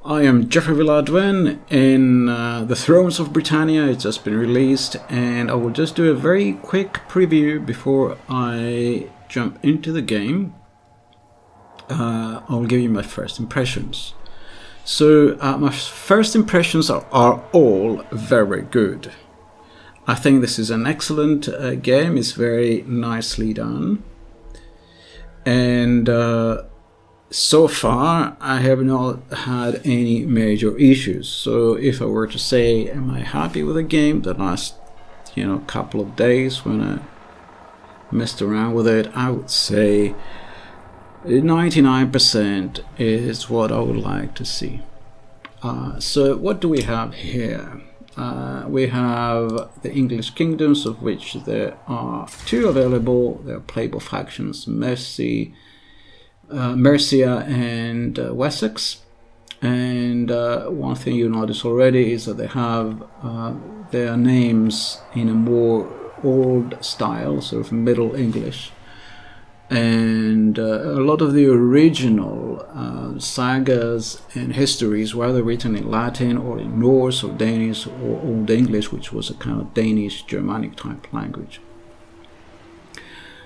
I am Jeffrey Villadwen in the Thrones of Britannia. It's just been released, and I will just do a very quick preview before I jump into the game. I'll give you my first impressions. So my first impressions are all very good. I think this is an excellent game. It's very nicely done, and so far I have not had any major issues. So if I were to say, am I happy with the game, the last couple of days when I messed around with it, I would say 99% is what I would like to see. So what do we have here? We have the English kingdoms, of which there are 2 available. They are playable factions, Mercia and Wessex. And one thing you notice already is that they have their names in a more old style, sort of Middle English. And a lot of the original sagas and histories were either written in Latin or in Norse or Danish or Old English, which was a kind of Danish Germanic type language.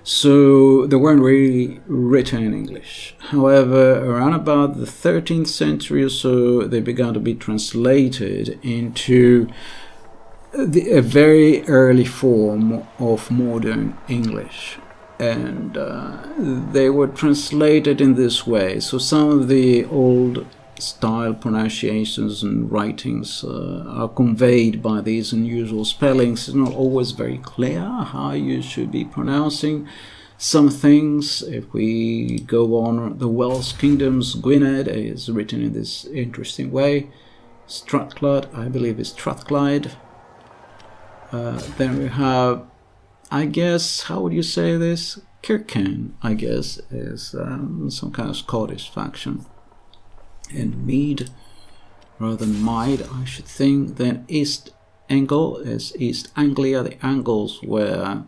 So they weren't really written in English. However, around about the 13th century or so, they began to be translated into a very early form of modern English. And they were translated in this way. So some of the old style pronunciations and writings are conveyed by these unusual spellings. It's not always very clear how you should be pronouncing some things. If we go on, the Welsh kingdoms, Gwined is written in this interesting way. Strathclyde, I believe, is Strathclyde. Then we have, I guess, how would you say this? Kirken, I guess, is some kind of Scottish faction. And Mead, rather than Mide, I should think. Then East Angle is East Anglia. The Angles were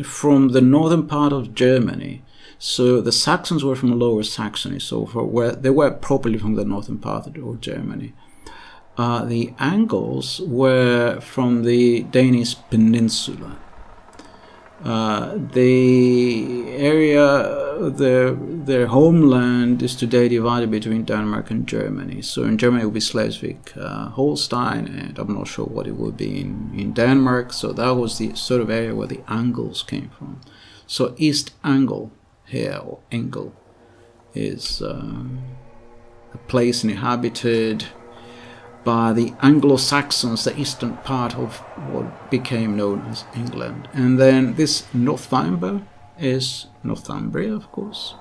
from the northern part of Germany. So the Saxons were from Lower Saxony, so they were properly from the northern part of Germany. The Angles were from the Danish peninsula. The area, their homeland is today divided between Denmark and Germany. So in Germany it would be Schleswig-Holstein, and I'm not sure what it would be in Denmark. So that was the sort of area where the Angles came from. So East Angle here, or Angle, is a place inhabited by the Anglo-Saxons, the eastern part of what became known as England. And then this Northumbria is Northumbria, of course.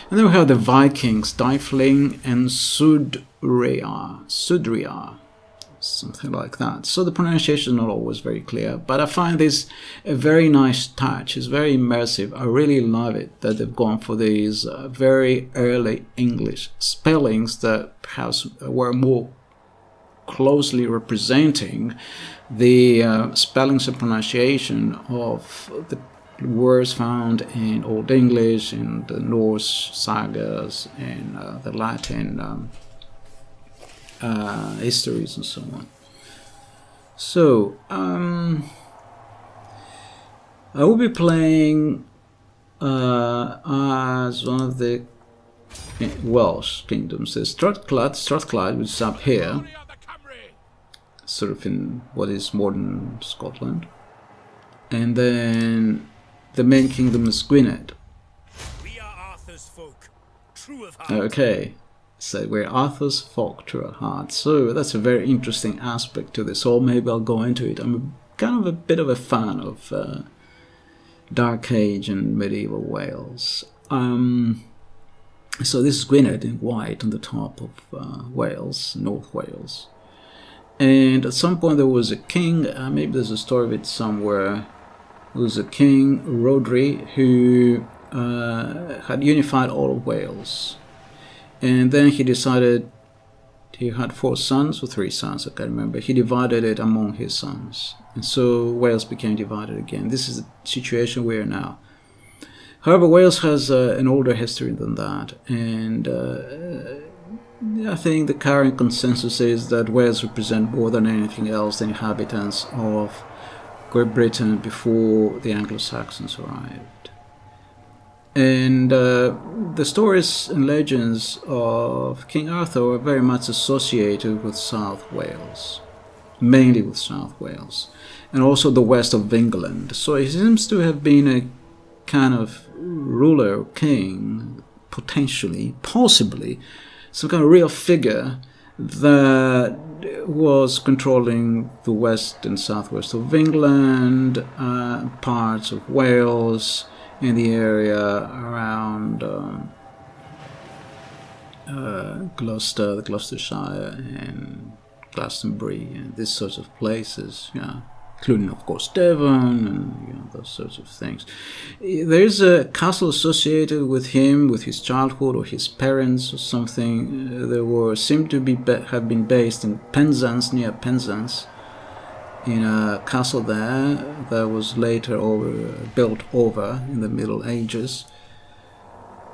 And then we have the Vikings, Dyfling and Sudria, something like that. So the pronunciation is not always very clear, but I find this a very nice touch. It's very immersive. I really love it that they've gone for these very early English spellings that perhaps were more closely representing the spellings and pronunciation of the words found in Old English, in the Norse sagas, and the Latin histories and so on. So I will be playing as one of the Welsh kingdoms. There's Strathclyde, which is up here, sort of in what is modern Scotland. And then the main kingdom is Gwynedd. We are Arthur's folk, true of heart. Okay, so we're Arthur's folk, true at heart. So that's a very interesting aspect to this, or maybe I'll go into it. I'm kind of a bit of a fan of Dark Age and medieval Wales. So this is Gwynedd in white on the top of Wales, North Wales. And at some point there was a king, maybe there's a story of it somewhere. There was a king, Rhodri, who had unified all of Wales. And then he decided, he had 4 sons or 3 sons, I can't remember. He divided it among his sons. And so Wales became divided again. This is the situation we're in now. However, Wales has an older history than that, and I think the current consensus is that Wales represent more than anything else the inhabitants of Great Britain before the Anglo-Saxons arrived. And the stories and legends of King Arthur are very much associated with South Wales, mainly with South Wales, and also the west of England. So he seems to have been a kind of ruler, king, potentially, possibly, some kind of real figure that was controlling the west and southwest of England, parts of Wales, in the area around Gloucester, the Gloucestershire, and Glastonbury, and these sorts of places, including, of course, Devon, and those sorts of things. There is a castle associated with him, with his childhood, or his parents, or something. They seem to have been based in Penzance, near Penzance, in a castle there that was later built over in the Middle Ages.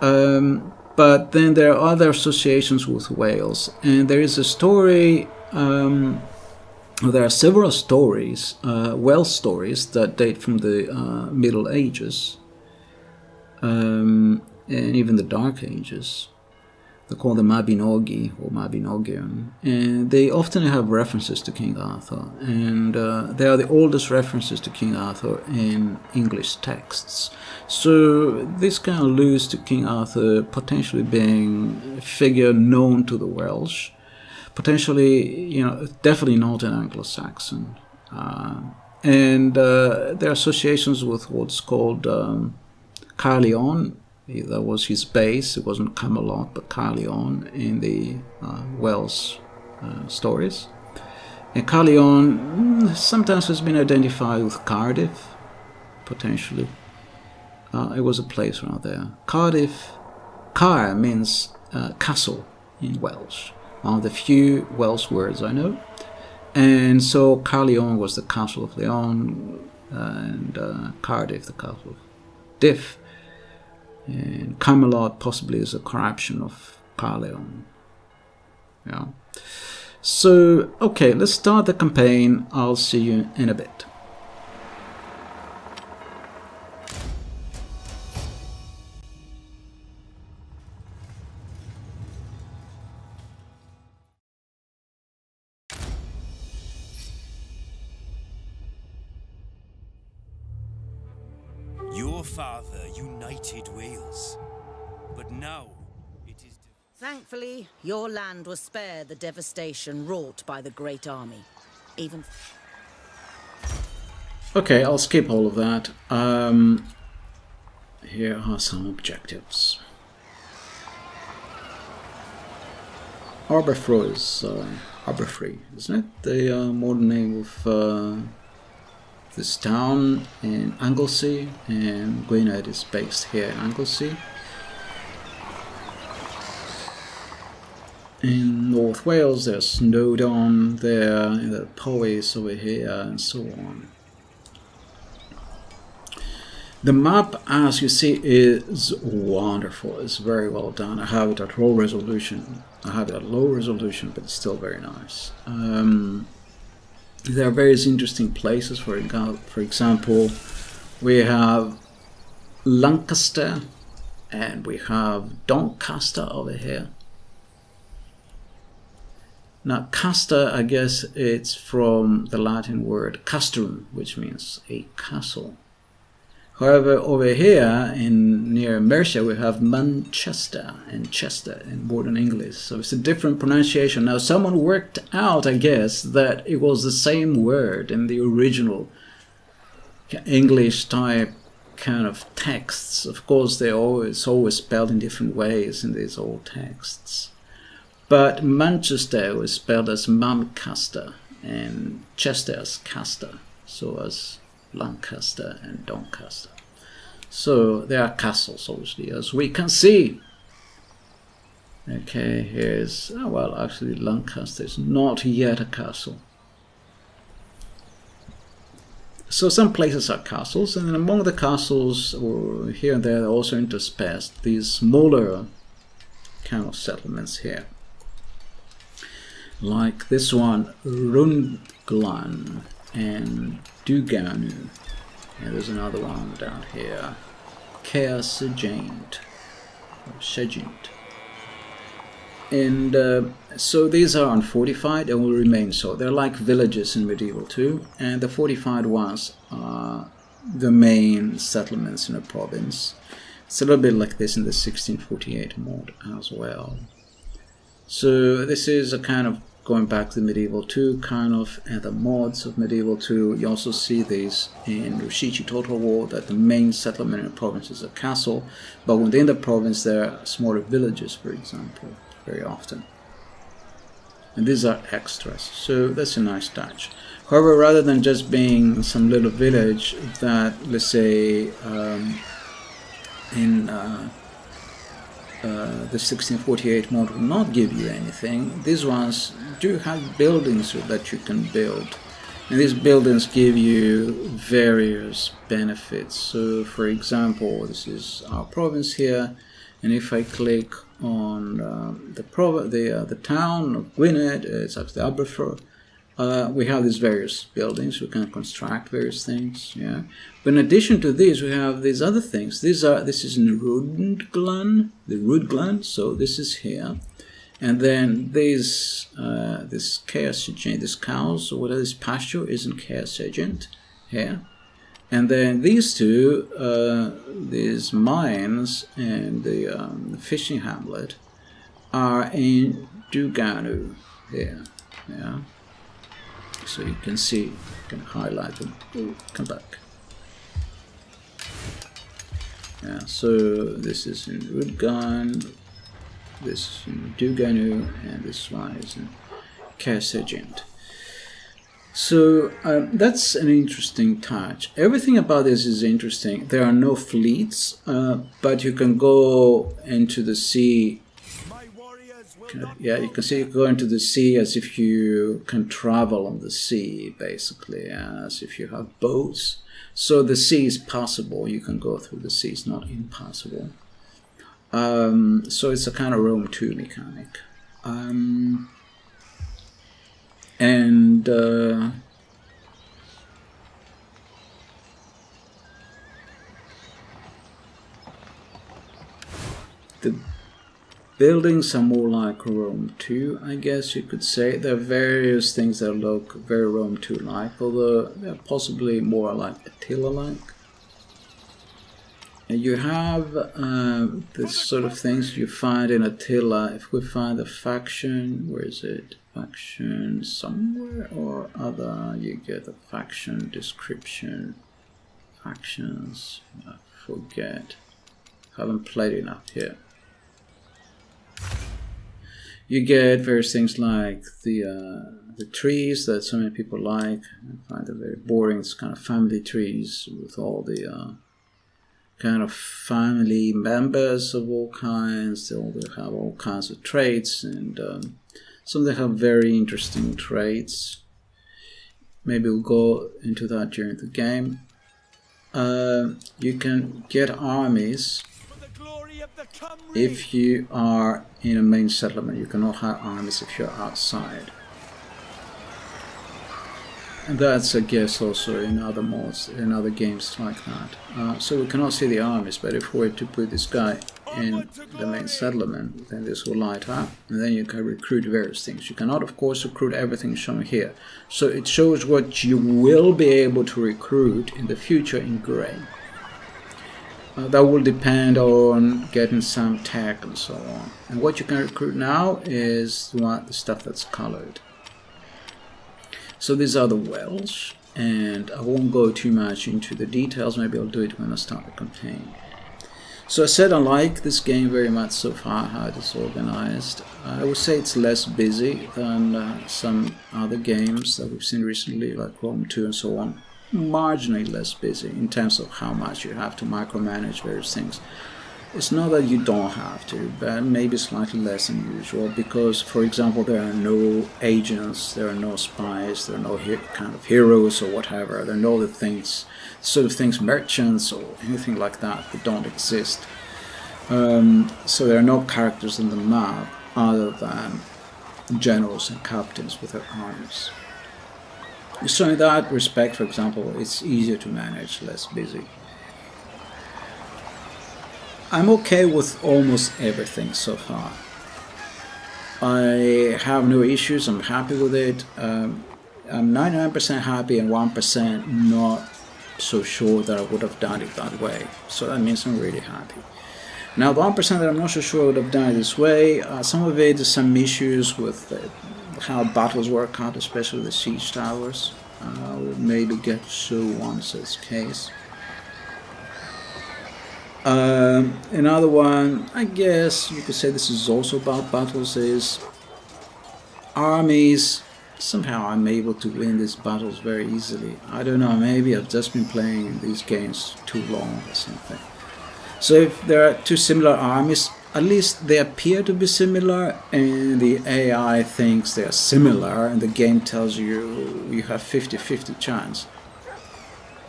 But then there are other associations with Wales, and there is a story. There are several stories, Welsh stories, that date from the Middle Ages, and even the Dark Ages. They're called the Mabinogi or Mabinogion, and they often have references to King Arthur, and they are the oldest references to King Arthur in English texts. So this kind of alludes to King Arthur potentially being a figure known to the Welsh, potentially, definitely not an Anglo-Saxon, and there are associations with what's called Caerleon. That was his base. It wasn't Camelot, but Caerleon in the Welsh stories. And Caerleon sometimes has been identified with Cardiff, potentially. It was a place around there. Cardiff, Caer means castle in Welsh. One of the few Welsh words I know. And so Caerleon was the castle of Leon, and Cardiff, the castle of Diff. And Camelot possibly is a corruption of Caerleon. So, okay, let's start the campaign. I'll see you in a bit. Your father united Wales, but now it is... Thankfully, your land was spared the devastation wrought by the Great Army. Even... Okay, I'll skip all of that. Here are some objectives. Arbroath is Arbroath, isn't it? The modern name of this town in Anglesey, and Gwined is based here in Anglesey. In North Wales, there's Snowdon there, and the Powys over here, and so on. The map, as you see, is wonderful. It's very well done. I have it at low resolution. But it's still very nice. There are various interesting places. For example, we have Lancaster, and we have Doncaster over here. Now, Castor, I guess it's from the Latin word castrum, which means a castle. However, over here near Mercia, we have Manchester and Chester in modern English. So it's a different pronunciation. Now, someone worked out, I guess, that it was the same word in the original English type kind of texts. Of course, it's always spelled in different ways in these old texts. But Manchester was spelled as Mancaster and Chester as Castor, so as Lancaster and Doncaster. So they are castles, obviously, as we can see. Okay, here's, actually Lancaster is not yet a castle. So some places are castles, and among the castles, or here and there, also interspersed these smaller kind of settlements here. like this one, Rundglan and Duganu. And there's another one down here, Sergeant. And so these are unfortified and will remain so. They're like villages in Medieval 2, and the fortified ones are the main settlements in a province. It's a little bit like this in the 1648 mod as well. So this is a kind of going back to Medieval 2 kind of, and the mods of Medieval 2. You also see these in Rushichi Total War, that the main settlement in a province is a castle, but within the province there are smaller villages, for example, very often. And these are extras, so that's a nice touch. However, rather than just being some little village that, let's say, in the 1648 mod will not give you anything, these ones do have buildings that you can build. And these buildings give you various benefits. So, for example, this is our province here, and if I click on the town of Gwined, it's actually Aberfur, we have these various buildings. We can construct various things, yeah. But in addition to these, we have these other things. This is in Rundglan, so this is here. And then this Chaos Agent, this cows, or whatever, this pasture is in Chaos Agent here. And then these two, these mines and the fishing hamlet are in Duganu here, yeah. So you can see, you can highlight them. Ooh, come back. Yeah, so this is in Rundglan, this is in Duganu, and this one is in Sergeant. So that's an interesting touch. Everything about this is interesting. There are no fleets, but you can go into the sea. Yeah, you can see you go into the sea as if you can travel on the sea, basically, as if you have boats. So the sea is passable. You can go through the sea. It's not impossible. So it's a kind of Rome 2 mechanic. The buildings are more like Rome 2, I guess you could say. There are various things that look very Rome 2-like, although they're possibly more like Attila-like. And you have the sort of things you find in Attila. If we find a faction, where is it? Faction somewhere or other, you get a faction description. Factions, I forget. Haven't played enough here. You get various things like the trees that so many people like. I find them very boring. It's kind of family trees with all the kind of family members of all kinds. They all have all kinds of traits, and some of them have very interesting traits. Maybe we'll go into that during the game. You can get armies if you are in a main settlement. You cannot have armies if you're outside. And that's, I guess, also in other mods, in other games like that. So we cannot see the armies, but if we were to put this guy in the main settlement, then this will light up, and then you can recruit various things. You cannot, of course, recruit everything shown here. So it shows what you will be able to recruit in the future in grey. That will depend on getting some tech and so on. And what you can recruit now is the stuff that's colored. So these are the Welsh, and I won't go too much into the details. Maybe I'll do it when I start the campaign. So I said I like this game very much so far, how it is organized. I would say it's less busy than some other games that we've seen recently, like Rome 2 and so on. Marginally less busy in terms of how much you have to micromanage various things. It's not that you don't have to, but maybe slightly less than usual, because, for example, there are no agents, there are no spies, there are no kind of heroes or whatever. There are no other things, sort of things, merchants or anything like that don't exist. So there are no characters on the map other than generals and captains with their armies. So in that respect, for example, it's easier to manage, less busy. I'm okay with almost everything so far. I have no issues, I'm happy with it. I'm 99% happy and 1% not so sure that I would have done it that way. So that means I'm really happy. Now, the 1% that I'm not so sure I would have done it this way, some of it is some issues with how battles work out, especially the siege towers. We'll maybe get to one such case. Another one, I guess you could say this is also about battles, is armies. Somehow I'm able to win these battles very easily. I don't know, maybe I've just been playing these games too long or something. So if there are two similar armies, at least they appear to be similar, and the AI thinks they are similar, and the game tells you you have 50-50 chance.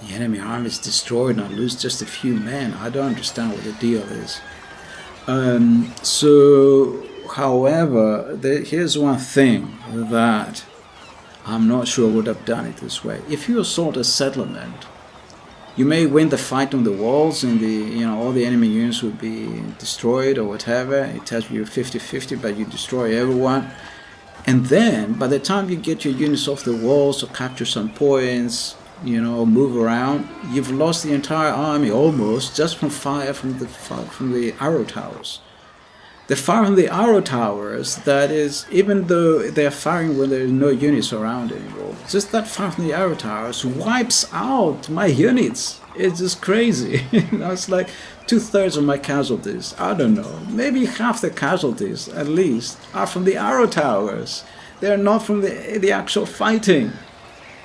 The enemy army is destroyed and I lose just a few men. I don't understand what the deal is. However, here's one thing that I'm not sure I would have done it this way. If you assault a settlement, you may win the fight on the walls and all the enemy units will be destroyed or whatever. It tells you 50-50, but you destroy everyone. And then, by the time you get your units off the walls or capture some points, move around, you've lost the entire army almost just from fire from the arrow towers. The fire from the arrow towers, that is, even though they're firing when there's no units around anymore, just that fire from the arrow towers wipes out my units. It's just crazy. It's like 2/3 of my casualties. I don't know, maybe half the casualties at least are from the arrow towers. They're not from the actual fighting.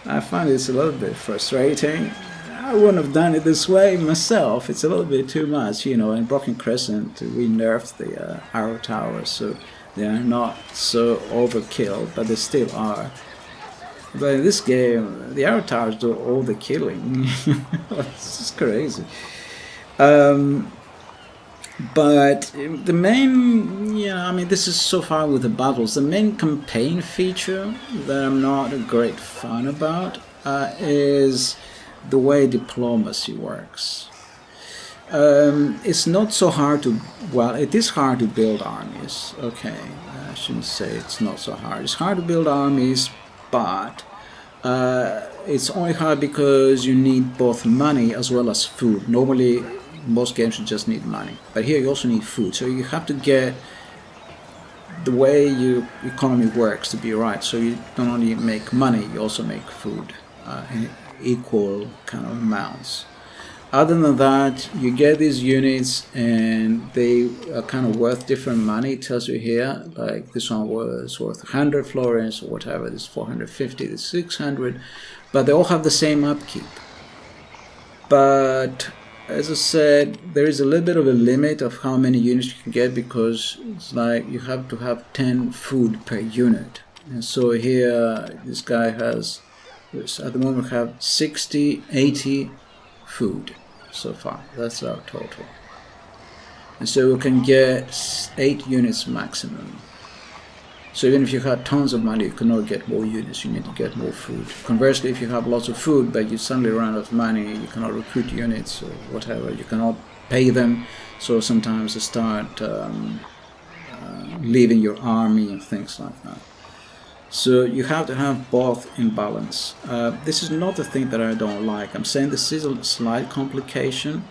I find it's a little bit frustrating. I wouldn't have done it this way myself. It's a little bit too much, In Broken Crescent, we nerfed the arrow towers, so they are not so overkill, but they still are. But in this game, the arrow towers do all the killing. It's just crazy. But the main, this is so far with the battles. The main campaign feature that I'm not a great fan about is the way diplomacy works. It's not so hard it is hard to build armies. Okay, I shouldn't say it's not so hard. It's hard to build armies, but it's only hard because you need both money as well as food. Normally, most games you just need money, but here you also need food. So you have to get the way your economy works to be right. So you don't only make money, you also make food in equal kind of amounts. Other than that, you get these units and they are kind of worth different money. It tells you here, like this one was worth 100 florins or whatever, this 450, this 600, but they all have the same upkeep. But as I said, there is a little bit of a limit of how many units you can get, because it's like you have to have 10 food per unit. And so here, this guy has, at the moment, we have 80 food so far. That's our total. And so we can get 8 units maximum. So even if you have tons of money, you cannot get more units, you need to get more food. Conversely, if you have lots of food, but you suddenly run out of money, you cannot recruit units or whatever, you cannot pay them, so sometimes you start leaving your army and things like that. So you have to have both in balance. This is not the thing that I don't like. I'm saying this is a slight complication,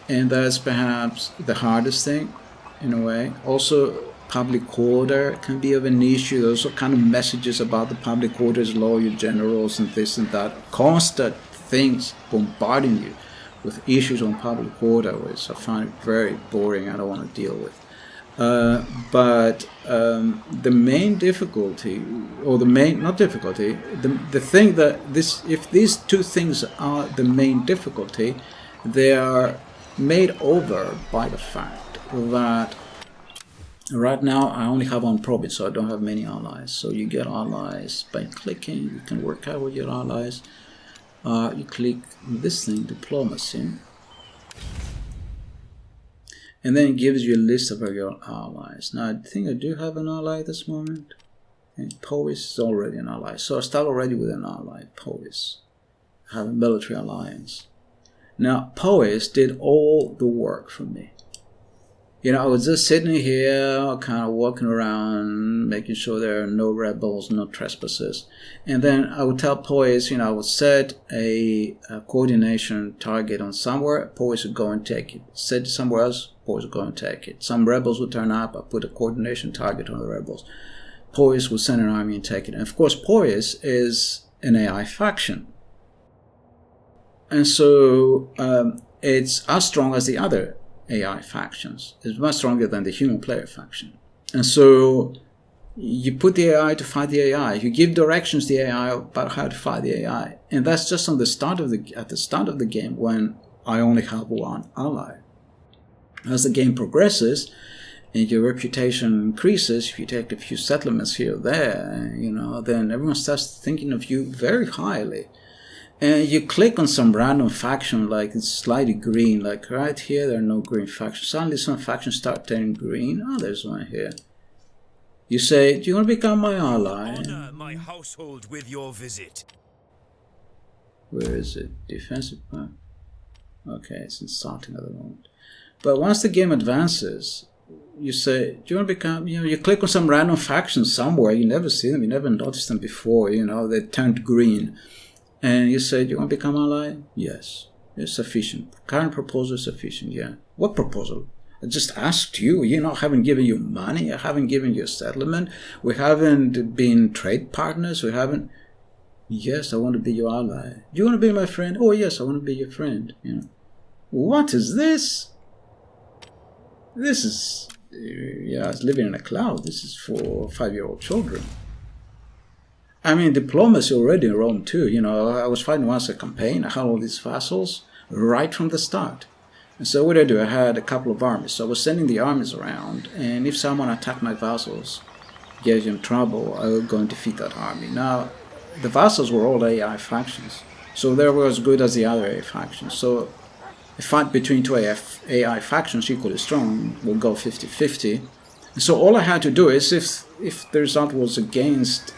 and that's perhaps the hardest thing in a way. Also, public order can be of an issue. There's also kind of messages about the public orders law, your generals and this and that. Constant things bombarding you with issues on public order, which I find very boring. I don't want to deal with. But the main difficulty, or the main, not difficulty, the thing that if these two things are the main difficulty, they are made over by the fact that right now I only have one province, so I don't have many allies. So you get allies by clicking. You can work out with your allies. You click this thing, diplomacy, And then it gives you a list of your allies. Now, I think I do have an ally at this moment. And Powys is already an ally. So I start already with an ally, Powys. I have a military alliance. Now, Powys did all the work for me. You know, I was just sitting here, kind of walking around, making sure there are no rebels, no trespassers. And then I would tell Powys, you know, I would set a coordination target on somewhere, Powys would go and take it. Set it somewhere else, Powys would go and take it. Some rebels would turn up, I put a coordination target on the rebels. Powys would send an army and take it. And of course, Powys is an AI faction. And so it's as strong as the other AI factions. It's much stronger than the human player faction. And so you put the AI to fight the AI. You give directions to the AI about how to fight the AI. And that's just on the start of at the start of the game, when I only have one ally. As the game progresses and your reputation increases, if you take a few settlements here or there, you know, then everyone starts thinking of you very highly. And you click on some random faction, like it's slightly green, like right here there are no green factions. Suddenly some factions start turning green. Oh, there's one here. You say, do you want to become my ally? Honor my household with your visit. Where is it? Defensive plan. Okay, it's starting at the moment. But once the game advances, you say, do you want to become, you know, you click on some random faction somewhere, you never see them, you never noticed them before, you know, they turned green. And you say, do you want to become ally? Yes. It's sufficient. Current proposal is sufficient, yeah. What proposal? I just asked you. You know, I haven't given you money. I haven't given you a settlement. We haven't been trade partners. We haven't... Yes, I want to be your ally. Do you want to be my friend? Oh, yes, I want to be your friend. You know, what is this? This is... Yeah, it's living in a cloud. This is for 5-year-old children. I mean, diplomacy already in Rome too. You know, I was fighting once a campaign. I had all these vassals right from the start. And so what did I do? I had a couple of armies. So I was sending the armies around. And if someone attacked my vassals, gave them trouble, I would go and defeat that army. Now, the vassals were all AI factions. So they were as good as the other AI factions. So a fight between two AI factions equally strong will go 50-50. And so all I had to do is, if the result was against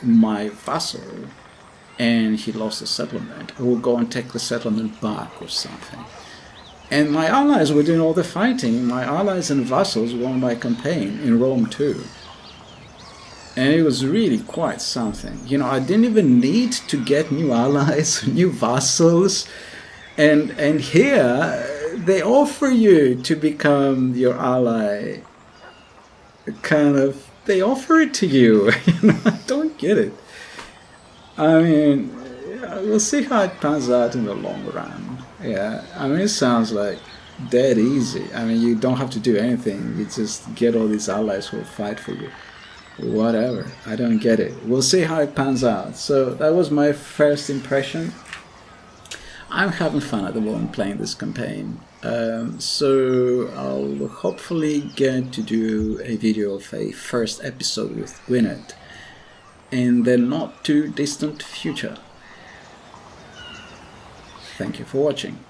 my vassal and he lost the settlement, I will go and take the settlement back or something. And my allies were doing all the fighting. My allies and vassals won my campaign in Rome too. And it was really quite something. You know, I didn't even need to get new allies, new vassals. And here they offer you to become your ally. Kind of, they offer it to you. You know, I don't get it. I mean, we'll see how it pans out in the long run. Yeah, I mean, it sounds like dead easy. I mean, you don't have to do anything. You just get all these allies who will fight for you. Whatever. I don't get it. We'll see how it pans out. So that was my first impression. I'm having fun at the moment playing this campaign. So I'll hopefully get to do a video of a first episode with Gwined in the not too distant future. Thank you for watching.